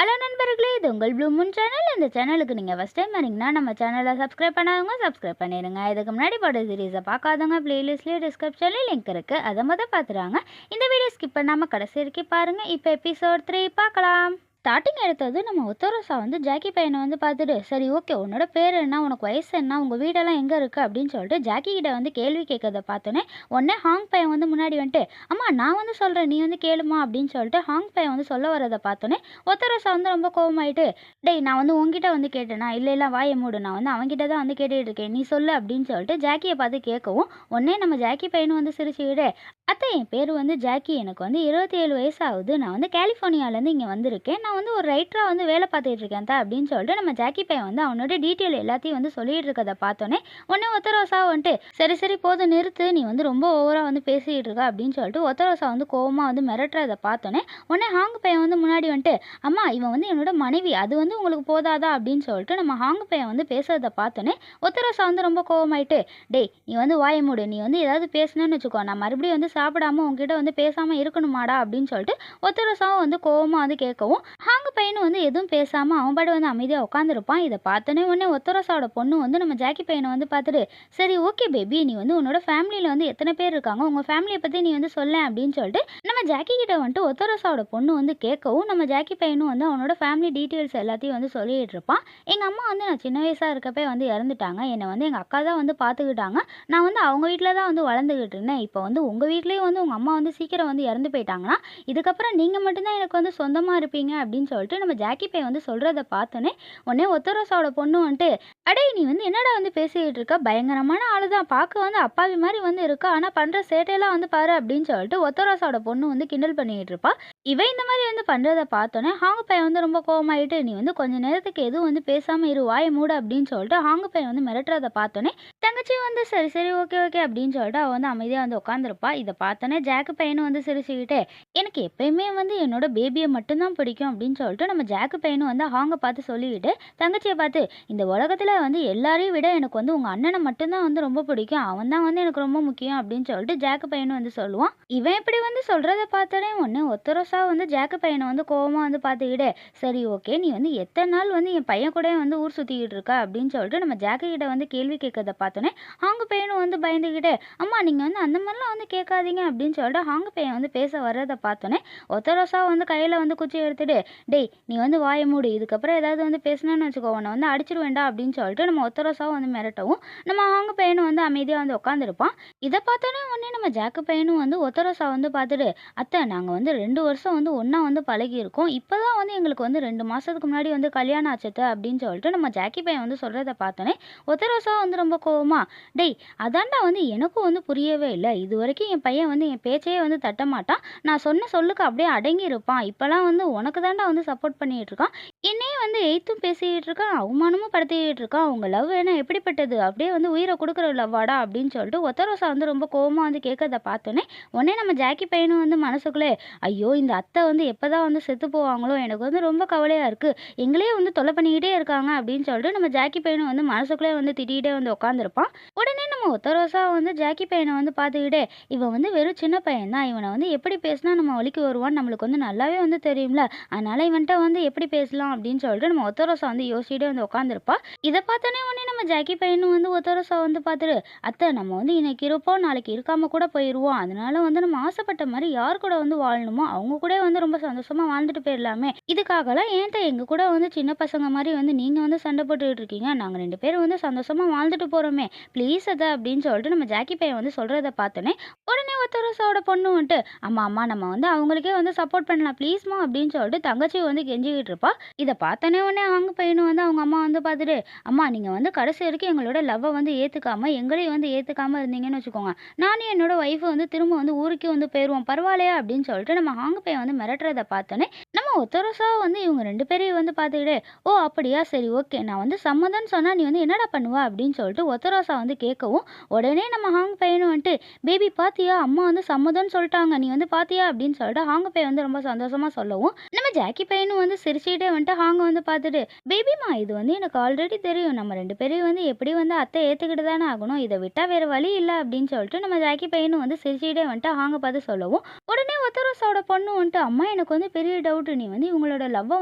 Hello நண்பர்களே, இது உங்கள் ப்ளூ மூன் சேனல். இந்த சேனலுக்கு நீங்கள் ஃபஸ்ட் டைம் வரீங்கன்னா நம்ம சேனலை சப்ஸ்கிரைப் பண்ணாதவங்க சப்ஸ்கிரைப் பண்ணிடுங்க. இதுக்கு முன்னாடி போட்ட சீரீஸை பார்க்காதவங்க பிளேலிஸ்ட்லேயே டிஸ்கிரிப்ஷன்லேயே லிங்க் இருக்குது, அதை மொதல் பார்த்துறாங்க. இந்த வீடியோ ஸ்கிப் பண்ணாமல் கடைசி வரைக்கும் பாருங்கள். இப்போ எபிசோட் 3 பார்க்கலாம். ஸ்டார்டிங் எடுத்தது நம்ம ஒத்தரோசா வந்து ஜாக்கி பையனை வந்து பார்த்துட்டு, சரி ஓகே, உன்னோட பேர் என்ன, உனக்கு வயசு என்ன, உங்கள் வீடெல்லாம் எங்கே இருக்குது அப்படின்னு சொல்லிட்டு ஜாக்கி கிட்ட வந்து கேள்வி கேட்கறத பார்த்தோன்னே உடனே ஹாங் பையன் வந்து முன்னாடி வந்துட்டு, அம்மா நான் வந்து சொல்கிறேன், நீ வந்து கேளுமா அப்படின்னு சொல்லிட்டு ஹாங் பையன் வந்து சொல்ல வரதை பார்த்தோன்னே ஒத்தரோசா வந்து ரொம்ப கோவமாயிட்டு, டேய் நான் வந்து உங்ககிட்ட வந்து கேட்டேனா, இல்லை வாயை மூடு, நான் வந்து அவங்ககிட்ட தான் வந்து கேட்டுட்டு இருக்கேன், நீ சொல்லு அப்படின்னு சொல்லிட்டு ஜாக்கியை பார்த்து கேட்கவும் உடனே நம்ம ஜாக்கி பையனும் வந்து சிரிச்சுக்கிட்டு, அத்தை என் பேர் வந்து ஜாக்கி, எனக்கு வந்து 27 வயசு ஆகுது, நான் வந்து கலிஃபோர்னியாவிலேருந்து இங்கே வந்திருக்கேன், நான் வந்து ஒரு ரைட்டராக வந்து வேலை பார்த்துட்டு இருக்கேன் தான் அப்படின்னு சொல்லிட்டு நம்ம ஜாக்கி பையன் வந்து அவனோட டீட்டெயில் எல்லாத்தையும் வந்து சொல்லிட்டு இருக்கதை பார்த்தோன்னே உடனே ஒத்தரோசா வந்துட்டு, சரி போதும் நிறுத்து, நீ வந்து ரொம்ப ஓவராக வந்து பேசிகிட்டு இருக்க அப்படின்னு சொல்லிட்டு ஒத்தரோசா வந்து கோவமாக வந்து மிரட்டுறதை பார்த்தோன்னே உடனே ஹாங் பையன் வந்து முன்னாடி வந்துட்டு, அம்மா இவன் வந்து என்னோட மனைவி, அது வந்து உங்களுக்கு போதாதா அப்படின்னு சொல்லிட்டு நம்ம ஹாங் பையன் வந்து பேசுறதை பார்த்தோன்னே ஒத்தரோசா வந்து ரொம்ப கோவமாயிட்டு, டேய் நீ வந்து வாயை மூடு, நீ வந்து ஏதாவது பேசணும்னு வச்சுக்கோ, நான் மறுபடியும் வந்து சாப்பிடாம உங்ககிட்ட வந்து பேசாமல் இருக்கணுமாடா அப்படின்னு சொல்லிட்டு ஒத்தரோசாவும் வந்து கோவமாக வந்து கேட்கவும் ஹாங் பையனும் வந்து எதுவும் பேசாமல் அவன் பாட்டு வந்து அமைதியாக உட்காந்துருப்பான். இதை பார்த்தோன்னே உடனே ஒத்தரோசாவோட பொண்ணு வந்து நம்ம ஜாக்கி பையனை வந்து பார்த்துட்டு, சரி ஓகே பேபி, நீ வந்து உன்னோட ஃபேமிலியில் வந்து எத்தனை பேர் இருக்காங்க, உங்கள் ஃபேமிலியை பற்றி நீ வந்து சொல்ல அப்படின்னு சொல்லிட்டு நம்ம ஜாக்கி கிட்ட வந்துட்டு ஒத்தரோசாவோட பொண்ணு வந்து கேட்கவும் நம்ம ஜாக்கி பையனும் வந்து அவனோட ஃபேமிலி டீட்டெயில்ஸ் எல்லாத்தையும் வந்து சொல்லிட்டு இருப்பான். எங்கள் அம்மா வந்து நான் சின்ன வயசாக இருக்கப்பே வந்து இறந்துட்டாங்க, என்னை வந்து எங்கள் அக்கா தான் வந்து பார்த்துக்கிட்டாங்க, நான் வந்து அவங்க வீட்டில் தான் வந்து வளர்ந்துக்கிட்டு இருந்தேன், இப்போ வந்து உங்கள் வீட்லேயும் வந்து உங்கள் அம்மா வந்து சீக்கிரம் வந்து இறந்து போயிட்டாங்கன்னா இதுக்கப்புறம் நீங்கள் மட்டும்தான் எனக்கு வந்து சொந்தமாக இருப்பீங்க அப்படின்னு சொல்லிட்டு நம்ம ஜாக்கி பையன் வந்து சொல்கிறத பார்த்தோன்னே உடனே ஒத்தரோசாவோட பொண்ணு வந்துட்டு, அடே நீ வந்து என்னடா வந்து பேசிக்கிட்டு இருக்க, பயங்கரமான ஆளு தான், பார்க்க வந்து அப்பாவி மாதிரி வந்து இருக்கா, ஆனால் பண்ணுற சேட்டையெல்லாம் வந்து பாரு அப்படின்னு சொல்லிட்டு ஒத்தரோசாவோட பொண்ணு வந்து கிண்டல் பண்ணிக்கிட்டு இருப்பா. இவன் இந்த மாதிரி வந்து பண்ணுறத பார்த்தோன்னே ஹாங் பையன் வந்து ரொம்ப கோவமாயிட்டு, நீ வந்து கொஞ்ச நேரத்துக்கு எதுவும் வந்து பேசாமல் இரு, வாயை மூடு அப்படின்னு சொல்லிட்டு ஹாங் பையன் வந்து மிரட்டுறதை பார்த்தோன்னே தங்கச்சி வந்து சரி ஓகே அப்படின்னு சொல்லிட்டு அவள் வந்து அமைதியாக வந்து உட்காந்துருப்பா. இதை பார்த்தோன்னே ஜாக்கு பையனும் வந்து சிரிச்சுக்கிட்டே, எனக்கு எப்பயுமே வந்து என்னோட பேபியை மட்டும்தான் பிடிக்கும் அப்படின்னு சொல்லிட்டு நம்ம ஜாக்கு பையனும் வந்து ஹாங்கை பார்த்து சொல்லிக்கிட்டு தங்கச்சியை பார்த்து, இந்த உலகத்தில் வந்து எல்லாரையும் விட எனக்கு வந்து உங்கள் அண்ணனை மட்டும்தான் வந்து ரொம்ப பிடிக்கும், அவன் தான் வந்து எனக்கு ரொம்ப முக்கியம் அப்படின்னு சொல்லிட்டு ஜாக்கு பையனும் வந்து சொல்லுவான். இவன் இப்படி வந்து சொல்கிறத பார்த்தோன்னே ஒன்று ஒத்தரோசா வந்து ஜாக்கு பையனை வந்து கோவமாக வந்து பார்த்துக்கிட்டே, சரி ஓகே, நீ வந்து எத்தனை நாள் வந்து என் பையன் கூட வந்து ஊர் சுற்றிக்கிட்டு இருக்கா அப்படின்னு சொல்லிட்டு நம்ம ஜாக்கு கிட்ட வந்து கேள்வி கேட்கறத பார்த்தோன்னே ஹாங்கு பையனும் வந்து பயந்துக்கிட்டே, அம்மா நீங்கள் வந்து அந்த மாதிரிலாம் வந்து கேட்காதீங்க அப்படின்னு சொல்லிட்டு ஹாங்கு பையன் வந்து பேச வர்றதை பார்த்தோன்னே ஒத்தரோசா வந்து கையில் வந்து குச்சி எடுத்துட்டு, டேய் நீ வந்து வாயை மூடு, இதுக்கப்புறம் ஏதாவது வந்து பேசணும்னு வச்சுக்கோ, உன்னை வந்து அடிச்சிருவேண்டா அப்படின்னு சொல்லிட்டு நம்ம ஒத்தரோசாவும் வந்து மிரட்டவும் நம்ம ஹாங்கு பையனும் வந்து அமைதியாக வந்து உட்காந்துருப்பான். இதை பார்த்தோன்னே உடனே நம்ம ஜாக்கு பையனும் வந்து ஒத்தரோசா வந்து பார்த்துட்டு, அத்தை நாங்கள் வந்து 2 வருஷம் வந்து ஒன்றா வந்து பழகியிருக்கோம், இப்போ தான் வந்து எங்களுக்கு வந்து 2 மாதத்துக்கு முன்னாடி வந்து கல்யாணம் ஆச்சத்தை அப்படின்னு சொல்லிட்டு நம்ம ஜாக்கி பையன் வந்து சொல்கிறத பார்த்தோன்னே ஒத்தரோசா வந்து ரொம்ப கோவமா, டேய் அதான்டா வந்து எனக்கும் வந்து புரியவே இல்லை, இது வரைக்கும் என் பையன் வந்து என் பேச்சையே வந்து தட்ட மாட்டான், நான் சொன்ன சொல்லுக்கு அப்படியே அடங்கி இருப்பான், இப்போலாம் வந்து உனக்கு தாண்டா வந்து சப்போர்ட் பண்ணிட்டு இருக்கான், என்னையே வந்து எய்த்தும் பேசிக்கிட்டு இருக்கான், அவமானமும் படுத்திக்கிட்டு இருக்கான், உங்கள் லவ் என்ன எப்படிப்பட்டது, அப்படியே வந்து உயிரை கொடுக்குற லவ்வாடா அப்படின்னு சொல்லிட்டு ஒத்தரோசா வந்து ரொம்ப கோவமாக வந்து கேட்கறத பார்த்தோன்னே உடனே நம்ம ஜாக்கி பையனும் வந்து மனசுக்குள்ளே, ஐயோ இந்த அத்தை வந்து எப்போதான் வந்து செத்து போவாங்களோ, எனக்கு வந்து ரொம்ப கவலையாக இருக்குது, எங்களே வந்து தொலை பண்ணிக்கிட்டே இருக்காங்க அப்படின்னு சொல்லிட்டு நம்ம ஜாக்கி பையனும் வந்து மனசுக்குள்ளே வந்து திட்டிகிட்டே வந்து உட்காந்துருப்பான். உடனே நம்ம ஒத்தரோசா வந்து ஜாக்கி பையனை வந்து பார்த்துக்கிட்டே, இவன் வந்து வெறும் சின்ன பையன் தான், இவனை வந்து எப்படி பேசினா நம்ம வழிக்கு வருவான்னு நம்மளுக்கு வந்து நல்லாவே வந்து தெரியும்ல, அதனால இவன்ட்ட வந்து எப்படி பேசலாம் அப்படின்னு சொல்லிட்டு நம்ம ஒத்தரோசா வந்து யோசிச்சுட்டே வந்து உட்காந்துருப்பா. இதை பார்த்தோன்னே உடனே நம்ம ஜாக்கி பையனும் வந்து ஒத்தரோசா வந்து பார்த்துட்டு, அத்தை நம்ம வந்து இன்னைக்கு இருப்போம் நாளைக்கு இருக்காம கூட போயிடுவோம், அதனால வந்து நம்ம ஆசைப்பட்ட மாதிரி யார் கூட வந்து வாழணுமோ அவங்க கூட வந்து ரொம்ப சந்தோஷமா வாழ்ந்துட்டு போயிடலாமே, இதுக்காகலாம் ஏன்ட்ட எங்க கூட வந்து சின்ன பசங்க மாதிரி வந்து நீங்க வந்து சண்டை போட்டுக்கிட்டு இருக்கீங்க, நாங்கள் 2 பேரும் வந்து சந்தோஷமா வாழ்ந்துட்டு போறோமே ப்ளீஸ் அதை அப்படின்னு சொல்லிட்டு நம்ம ஜாக்கி பையன் வந்து சொல்கிறத பார்த்தோன்னே உடனே ஒத்தரோசாவோட பொண்ணு வந்துட்டு, அம்மா நம்ம வந்து அவங்களுக்கே வந்து சப்போர்ட் பண்ணலாம் ப்ளீஸ்மா அப்படின்னு சொல்லிட்டு தங்கச்சி வந்து கெஞ்சிக்கிட்டு இருப்பா. இதை பார்த்தோன்னே உடனே அவங்க பையனும் வந்து அவங்க அம்மா வந்து பார்த்துட்டு, அம்மா நீங்கள் வந்து கடைசி வரைக்கும் எங்களோட லவ்வை வந்து ஏற்றுக்காம எங்களையும் வந்து ஏற்றுக்காம இருந்தீங்கன்னு வச்சுக்கோங்க, நானும் என்னோட ஒய்ஃபை வந்து திரும்ப வந்து ஊருக்கே வந்து போயிடுவோம் பரவாயில்லையா அப்படின்னு சொல்லிட்டு நம்ம அவங்க பையன் வந்து மிரட்டுறதை பார்த்தோன்னே நம்ம ஒத்தரோசா வந்து இவங்க 2 பேரையும் வந்து பார்த்துக்கிட்டு, ஓ அப்படியா சரி ஓகே, நான் வந்து சம்மதம்னு சொன்னால் நீ வந்து என்னடா பண்ணுவா அப்படின்னு சொல்லிட்டு ஒத்தரோசா வந்து கேட்கவும் உடனே நம்ம ஹாங் பையனும் வந்துட்டு, பேபி பார்த்தியா பாத்தியா அம்மா வந்து சம்மதம்னு சொல்லிட்டாங்க. நீ வந்து பாத்தியா அப்படின்னு சொல்லிட்டு ஹாங் பே வந்து ரொம்ப சந்தோஷமா சொல்லவும், நம்ம ஜாக்கி பையனும் வந்து சிரிச்சுக்கிட்டே வந்துட்டு ஹாங்க வந்து பார்த்துட்டு, பேபிமா இது வந்து எனக்கு ஆல்ரெடி தெரியும். நம்ம 2 பேரையும் வந்து எப்படி வந்து அத்தை ஏத்துக்கிட்டு தானே ஆகணும். இத விட்டா வேற வழி இல்ல அப்படின்னு சொல்லிட்டு நம்ம ஜாக்கி பையனும் வந்து சிரிச்சுக்கிட்டே வந்துட்டு ஹாங்க பார்த்து சொல்லவும், உடனே ஒத்தரோசாவோட பொண்ணு வந்துட்டு, அம்மா எனக்கு வந்து பெரிய டவுட். நீ வந்து இவங்களோட லவ்வ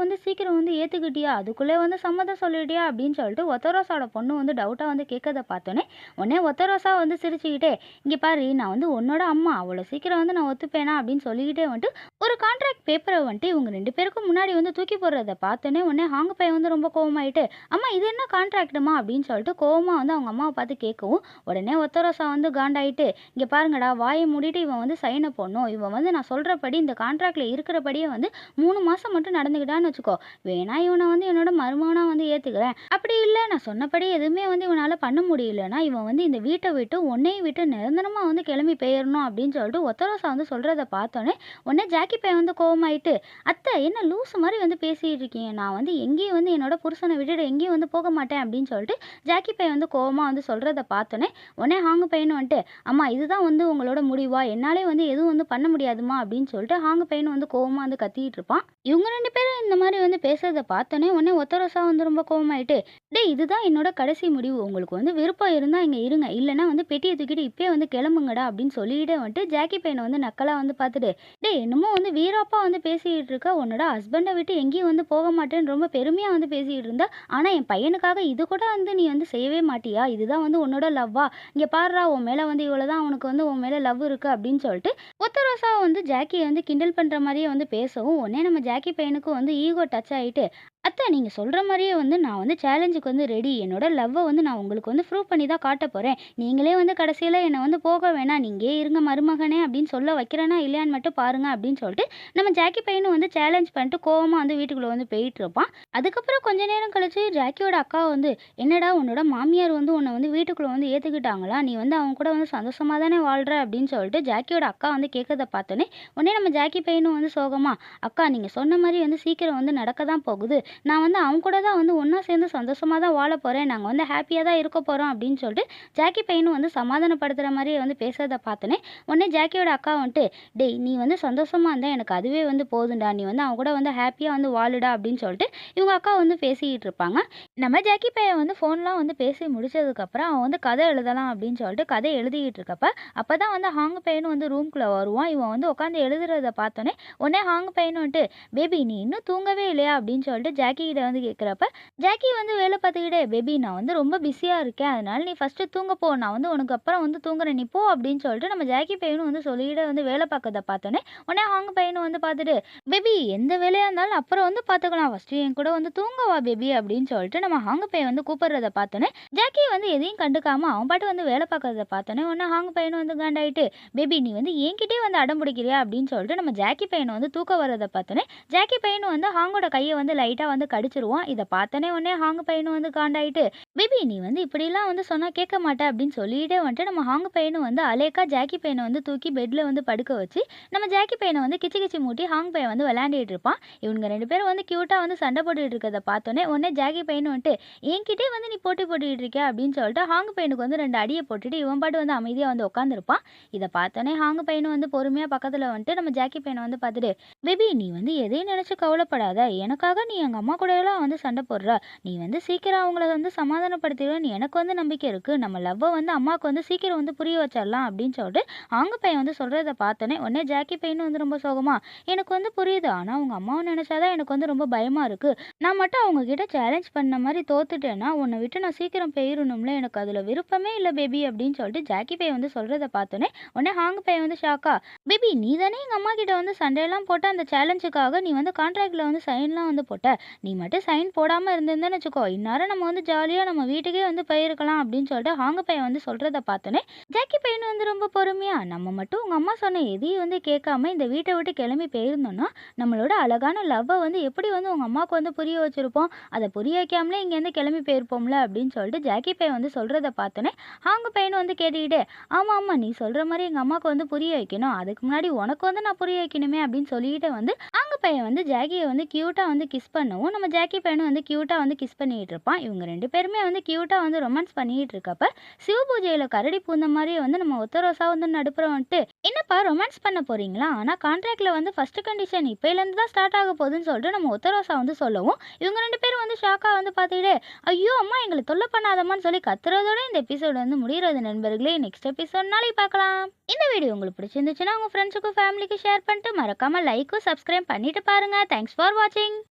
வந்து சீக்கிரம் வந்து ஏத்துக்கிட்டியா? அதுக்குள்ளே வந்து சம்மதம் சொல்லிட்டியா? அப்படின்னு சொல்லிட்டு ஒத்தரோசாவோட பொண்ணு வந்து டவுட்டா வந்து கேட்கறத பார்த்தோன்னே, உடனே ஒத்தரோசா வந்து சிரிச்சுக்கிட்டே, இங்க பாரு நான் வந்து உன்னோட அம்மா. அவ்வளோ சீக்கிரம் வந்து நான் ஒத்துப்பேனா? அப்படின்னு சொல்லிக்கிட்டே வந்துட்டு ஒரு கான்ட்ராக்ட் பேப்பர வந்துட்டு இவங்க 2 பேருக்கும் முன்னாடி வந்து தூக்கி போடுறத பார்த்தோன்னே, உடனே ஹாங் பையன் வந்து ரொம்ப கோவமாயிட்டு, அம்மா இது என்ன கான்ட்ராக்ட்டுமா? அப்படின்னு சொல்லிட்டு கோவமா வந்து அவங்க அம்மாவ பார்த்து கேட்கவும், உடனே ஒத்தரோசா வந்து காண்டாயிட்டு, இங்க பாருங்கடா வாய மூடிட்டு இவன் வந்து சைன போடணும். இவன் வந்து நான் சொல்றபடி இந்த கான்ட்ராக்ட்ல இருக்கிறபடியே வந்து 3 மாசம் மட்டும் நடந்துக்கிட்டான்னு வச்சுக்கோ. வேணா இவன வந்து என்னோட மருமகனா வந்து ஏத்துக்கிறேன். அப்படி இல்ல நான் சொன்னபடி எதுவுமே வந்து இவனால பண்ண முடியலன்னா, இவன் வந்து இந்த வீட்ட விட்டு உன்னையும் விட்டு நிரந்தரமா வந்து கிளம்பி போயிரணும் அப்படின்னு சொல்லிட்டு ஒத்தரோசா வந்து சொல்றத பார்த்தோன்னே, உடனே ஜாக்கி பையன் வந்து கோவமாயிட்டு, அத்தை என்ன லூசு மாரி வந்து பேசிட்டு இருக்கீங்க. நான் வந்து எங்கேயும் வந்து என்னோட புருஷனை விட்டுட்டு எங்கேயும் வந்து போக மாட்டேன் அப்படின்னு சொல்லிட்டு ஜாக்கி பையன் வந்து கோவமா வந்து சொல்றத பார்த்தோன்னே, உடனே ஹாங் பையனும் வந்துட்டு, அம்மா இதுதான் வந்து உங்களோட முடிவா? என்னாலே வந்து எதுவும் வந்து பண்ண முடியாதும்மா அப்படின்னு சொல்லிட்டு ஹாங் பையனும் வந்து கோவமா வந்து கத்திட்டு இருப்பான். இவங்க 2 பேரும் இந்த மாதிரி வந்து பேசுறத பார்த்தோன்னே, உடனே ஒத்தரோசா வந்து ரொம்ப கோவமாயிட்டு, டேய் இதுதான் என்னோட கடைசி முடிவு. உங்களுக்கு வந்து விருப்பம் இருந்தா இங்க இருங்க. இல்லன்னா வந்து பெட்டிய தூக்கிட்டு இப்பயே வந்து கிளம்புங்கடா அப்படின்னு சொல்லிக்கிட்டே வந்துட்டு ஜாக்கி பையனை வந்து நக்கலா வந்து பார்த்துட்டு, டேய் என்னமோ வந்து வீராப்பா வந்து பேசிக்கிட்டு இருக்க. உன்னோட ஹஸ்பண்ட விட்டு எங்கேயும் வந்து போக மாட்டேன்னு ரொம்ப பெருமையா வந்து பேசிக்கிட்டு இருந்த. ஆனா என் பையனுக்காக இது கூட வந்து நீ வந்து செய்யவே மாட்டியா? இதுதான் வந்து உன்னோட லவ்வா? இங்க பாருடா உன் மேல வந்து இவ்வளவுதான் அவனுக்கு வந்து உன் மேல லவ் இருக்கு அப்படின்னு சொல்லிட்டு ஒத்தரோசா வந்து ஜாக்கிய வந்து கிண்டல் பண்ற மாதிரியே வந்து பேசவும், உடனே நம்ம ஜாக்கி பையனுக்கும் வந்து ஈகோ டச் ஆயிட்டு, அத்தை நீங்க சொல்ற மாரியே வந்து நான் வந்து சேலஞ்சுக்கு வந்து ரெடி. என்னோட லவ்வ வந்து நான் உங்களுக்கு வந்து ப்ரூவ் பண்ணி தான் காட்டப் போறேன். நீங்களே வந்து கடைசியில என்ன வந்து போக வேணாம். நீங்கே இருங்க மருமகனே அப்படின்னு சொல்ல வைக்கிறேனா இல்லையான்னு மட்டும் பாருங்க அப்படின்னு சொல்லிட்டு நம்ம ஜாக்கி பையனும் வந்து சேலஞ்ச் பண்ணிட்டு கோவமா வந்து வீட்டுக்குள்ள வந்து போயிட்டு இருப்பான். அதுக்கப்புறம் கொஞ்ச நேரம் கழிச்சு ஜாக்கியோட அக்கா வந்து, என்னடா உன்னோட மாமியார் வந்து உன்னை வந்து வீட்டுக்குள்ள வந்து ஏத்துக்கிட்டாங்களா? நீ வந்து அவங்க கூட வந்து சந்தோஷமா தானே வாழ்ற அப்படின்னு சொல்லிட்டு ஜாக்கியோட அக்கா வந்து கேட்கறத பார்த்தோன்னே, உடனே நம்ம ஜாக்கி பையனும் வந்து சோகமா, அக்கா நீங்க சொன்ன மாதிரி வந்து சீக்கிரம் வந்து நடக்க தான் போகுது. நான் வந்து அவங்க கூட தான் வந்து ஒண்ணா சேர்ந்து சந்தோஷமா தான் வாழ போறேன். நாங்க வந்து ஹாப்பியா தான் இருக்க போறோம் அப்படின்னு சொல்லிட்டு ஜாக்கி பையனும் வந்து சமாதானப்படுத்துற மாதிரியே வந்து பேசுறத பார்த்தோன்னே, உடனே ஜாக்கியோட அக்கா வந்துட்டு, டேய் நீ வந்து சந்தோஷமா இருந்தா எனக்கு அதுவே வந்து போதும்டா. நீ வந்து அவங்க கூட வந்து ஹாப்பியா வந்து வாழுடா அப்படின்னு சொல்லிட்டு இவங்க அக்கா வந்து பேசிக்கிட்டு இருப்பாங்க. நம்ம ஜாக்கி பையன் வந்து ஃபோன்லாம் வந்து பேசி முடிச்சதுக்கப்புறம் அவன் வந்து கதை எழுதலாம் அப்படின்னு சொல்லிட்டு கதை எழுதிக்கிட்டு இருக்கப்ப, அப்பதான் வந்து ஹாங் பையனும் வந்து ரூம்குள்ள வருவான். இவன் வந்து உட்காந்து எழுதுறத பார்த்தோன்னே, உடனே ஹாங் பையனும் வந்துட்டு, பேபி நீ இன்னும் தூங்கவே இல்லையா அப்படின்னு சொல்லிட்டு ஜாக்கி கிட்ட வந்து கேட்குறப்ப, ஜாக்கி வந்து வேலை பார்த்துக்கிட்டே, பேபி நான் வந்து ரொம்ப பிஸியா இருக்கேன். அதனால நீ ஃபர்ஸ்ட் தூங்க போ. நான் வந்து உனக்கு அப்புறம் வந்து தூங்குறேன். நீ போ அப்படின்னு சொல்லிட்டு நம்ம ஜாக்கி பையனும் வந்து சொல்லிக்கிட்டே வந்து வேலை பார்க்கறத பார்த்தோன்னே, உடனே ஹாங் பையனும் வந்து பார்த்துட்டு, பேபி எந்த வேலையா இருந்தாலும் அப்புறம் வந்து பார்த்துக்கலாம். ஃபர்ஸ்ட் என் கூட வந்து தூங்க வா பேபி அப்படின்னு சொல்லிட்டு நம்ம ஹாங் பையன் வந்து கூப்பிடுறத பார்த்தோன்னே, ஜாக்கி வந்து எதையும் கண்டுக்காம அவன் பாட்டு வந்து வேலை பார்க்கறத பார்த்தோன்னே, உடனே ஹாங் பையனும் வந்து காண்டாயிட்டு, பேபி நீ வந்து என்கிட்டயே வந்து அடம் பிடிக்கிறியா அப்படின்னு சொல்லிட்டு நம்ம ஜாக்கி பையனை வந்து தூக்க வர்றத பார்த்தோன்னே, ஜாக்கி பையனும் வந்து ஹாங்கோட கையை வந்து லைட்டா வந்து கடிச்சிருவான். இதை பார்த்தோன்னே உடனே ஹாங் பையனும் வந்து காண்டாயிட்டு, பேபி நீ வந்து இப்படிலாம் வந்து சொன்னா கேட்க மாட்ட அப்படின்னு சொல்லிட்டே வந்துட்டு நம்ம ஹாங் பையனும் வந்து அலேக்கா ஜாக்கி பையனை வந்து தூக்கி பெட்ல வந்து படுக்க வச்சு நம்ம ஜாக்கி பையனை வந்து கிச்சு கிச்சு மூட்டி ஹாங் பையன் வந்து விளையாண்டுட்டு இருப்பான். இவங்க 2 பேரும் வந்து கியூட்டா வந்து சண்டை போட்டுட்டு இருக்கிறத பார்த்தோன்னே உடனே ஜாக்கி பையனும் வந்துட்டு, என்கிட்டே வந்து நீ போட்டி போட்டுக்கிட்டு இருக்க அப்படின்னு சொல்லிட்டு ஹாங் பையனுக்கு வந்து 2 அடியை போட்டுட்டு இவன் பாட்டு வந்து அமைதியா வந்து உட்காந்துருப்பான். இதை பார்த்தோன்னே ஹாங் பையனும் வந்து பொறுமையா பக்கத்துல வந்துட்டு நம்ம ஜாக்கி பையனை வந்து பார்த்துட்டு, பேபி நீ வந்து எதையும் நினைச்சு கவலைப்படாத. எனக்காக நீ எங்க அம்மா கூட எல்லாம் வந்து சண்டை போடுற. நீ வந்து சீக்கிரம் அவங்கள வந்து சமாதானப்படுத்திடுவேன்னு எனக்கு வந்து நம்பிக்கை இருக்கு. நம்ம லவ்வ வந்து அம்மாவுக்கு வந்து சீக்கிரம் வந்து புரிய வச்சிடலாம் அப்படின்னு சொல்லிட்டு ஹாங் பையன் வந்து சொல்றத பார்த்தோன்னே உடனே ஜாக்கி பையனும் வந்து ரொம்ப சோகமா, எனக்கு வந்து புரியுது. ஆனா உங்க அம்மாவை நினைச்சாதான் எனக்கு வந்து ரொம்ப பயமா இருக்கு. நான் மட்டும் அவங்க கிட்ட சேலஞ்ச் பண்ண மாதிரி தோத்துட்டேன்னா உன்னை விட்டு நான் சீக்கிரம் போயிடணும்ல. எனக்கு அதுல விருப்பமே இல்லை பேபி அப்படின்னு சொல்லிட்டு ஜாக்கி பையன் வந்து சொல்றத பார்த்தோன்னே உடனே ஹாங் பையன் வந்து ஷாக்கா, பேபி நீ தானே எங்க அம்மா கிட்ட வந்து சண்டையெல்லாம் போட்டு அந்த சேலஞ்சுக்காக நீ வந்து கான்ட்ராக்ட்ல வந்து சைன்லாம் வந்து போட்ட. நீ மட்டும் சைன் போடாம இருந்திருந்தேன்னு வச்சுக்கோ, இந்நேரம் நம்ம வந்து ஜாலியா நம்ம வீட்டுக்கே வந்து போயிருக்கலாம் அப்படின்னு சொல்லிட்டு ஹாங் பையன் வந்து சொல்றத பார்த்தோன்னே ஜாக்கி பையன் வந்து ரொம்ப பொறுமையா, நம்ம மட்டும் உங்க அம்மா சொன்ன எதையும் வந்து கேட்காம இந்த வீட்டை விட்டு கிளம்பி போயிருந்தோம்னா நம்மளோட அழகான லவ்வை வந்து எப்படி வந்து உங்க அம்மாவுக்கு வந்து புரிய வச்சிருப்போம். அதை புரிய வைக்காமலே இங்கேருந்து கிளம்பி போயிருப்போம்ல அப்படின்னு சொல்லிட்டு ஜாக்கி பையன் வந்து சொல்றத பார்த்தோன்னே ஹாங் பையன் வந்து கேட்டுக்கிட்டே, ஆமா ஆமா நீ சொல்ற மாதிரி எங்க அம்மாவுக்கு வந்து புரிய வைக்கணும். அதுக்கு முன்னாடி உனக்கு வந்து நான் புரிய வைக்கணுமே அப்படின்னு சொல்லிட்டு வந்து ஹாங் பையன் வந்து ஜாக்கியை வந்து கியூட்டா வந்து கிஸ் பண்ணவும் பண்ணவும் நம்ம ஜாக்கி பையனும் வந்து க்யூட்டாக வந்து கிஸ் பண்ணிகிட்டு இருப்பான். இவங்க 2 பேருமே வந்து க்யூட்டாக வந்து ரொமான்ஸ் பண்ணிகிட்டு இருக்கப்ப சிவ பூஜையில் கரடி பூந்த மாதிரியே வந்து நம்ம ஒத்த ரோசா வந்து நடுப்புற வந்துட்டு என்னப்பா ரொமான்ஸ் பண்ண போறீங்களா? ஆனால் கான்ட்ராக்டில் வந்து ஃபர்ஸ்ட் கண்டிஷன் இப்போலேருந்து தான் ஸ்டார்ட் ஆக போகுதுன்னு சொல்லிட்டு நம்ம ஒத்த ரோசா வந்து சொல்லவும் இவங்க 2 பேரும் வந்து ஷாக்காக வந்து பார்த்துக்கிட்டே ஐயோ அம்மா எங்களை தொல்லை பண்ணாதம்மான்னு சொல்லி கத்துறதோட இந்த எபிசோடு வந்து முடிகிறது நண்பர்களே. நெக்ஸ்ட் எபிசோட் நாளைக்கு பார்க்கலாம். இந்த வீடியோ உங்களுக்கு பிடிச்சிருந்துச்சுன்னா உங்கள் ஃப்ரெண்ட்ஸுக்கும் ஃபேமிலிக்கு ஷேர் பண்ணிட்டு மறக்காமல் லைக்கும் சப்ஸ்கிரைப் பண்ணிட்டு பாருங்க. தேங்க்ஸ் ஃபார் வாட்சிங்.